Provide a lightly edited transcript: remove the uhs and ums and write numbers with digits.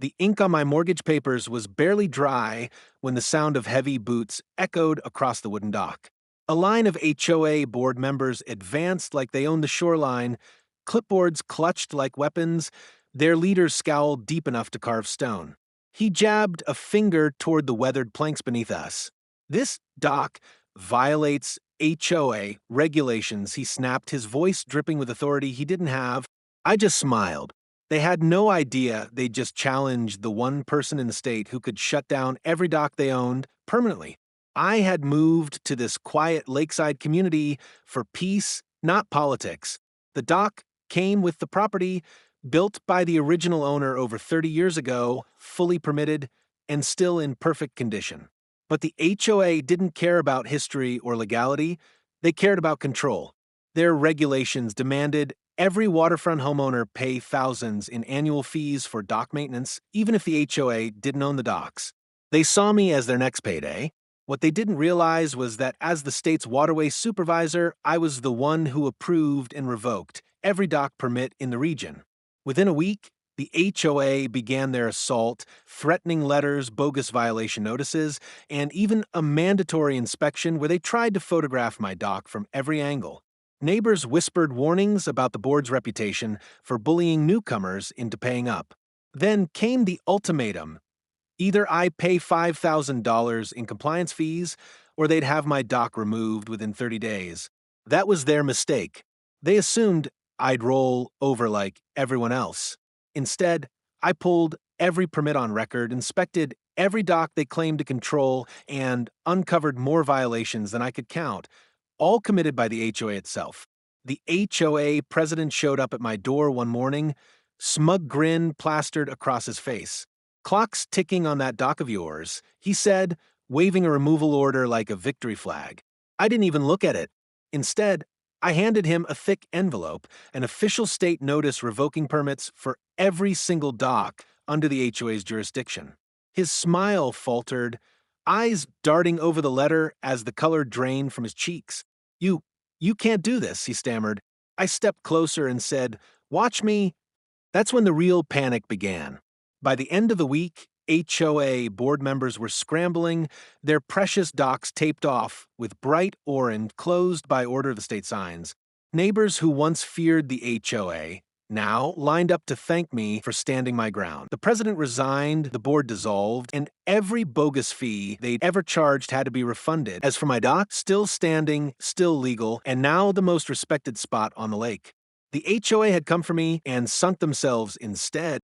The ink on my mortgage papers was barely dry when the sound of heavy boots echoed across the wooden dock. A line of HOA board members advanced like they owned the shoreline, clipboards clutched like weapons, their leader scowled deep enough to carve stone. He jabbed a finger toward the weathered planks beneath us. "This dock violates HOA regulations," he snapped, his voice dripping with authority he didn't have. I just smiled. They had no idea they'd just challenged the one person in the state who could shut down every dock they owned permanently. I had moved to this quiet lakeside community for peace, not politics. The dock came with the property, built by the original owner over 30 years ago, fully permitted, and still in perfect condition. But the HOA didn't care about history or legality, they cared about control. Their regulations demanded every waterfront homeowner pay thousands in annual fees for dock maintenance, even if the HOA didn't own the docks. They saw me as their next payday. What they didn't realize was that as the state's Waterway Supervisor, I was the one who approved and revoked every dock permit in the region. Within a week, the HOA began their assault, threatening letters, bogus violation notices, and even a mandatory inspection where they tried to photograph my dock from every angle. Neighbors whispered warnings about the board's reputation for bullying newcomers into paying up. Then came the ultimatum. Either I pay $5,000 in compliance fees, or they'd have my dock removed within 30 days. That was their mistake. They assumed I'd roll over like everyone else. Instead, I pulled every permit on record, inspected every dock they claimed to control, and uncovered more violations than I could count, all committed by the HOA itself. The HOA president showed up at my door one morning, smug grin plastered across his face. "Clock's ticking on that dock of yours," he said, waving a removal order like a victory flag. I didn't even look at it. Instead, I handed him a thick envelope, an official state notice revoking permits for every single dock under the HOA's jurisdiction. His smile faltered, eyes darting over the letter as the color drained from his cheeks. You can't do this," he stammered. I stepped closer and said, "Watch me." That's when the real panic began. By the end of the week, HOA board members were scrambling, their precious docks taped off with bright orange, closed by order of the state signs. Neighbors who once feared the HOA now lined up to thank me for standing my ground. The president resigned, the board dissolved, and every bogus fee they'd ever charged had to be refunded. As for my dock, still standing, still legal, and now the most respected spot on the lake. The HOA had come for me and sunk themselves instead.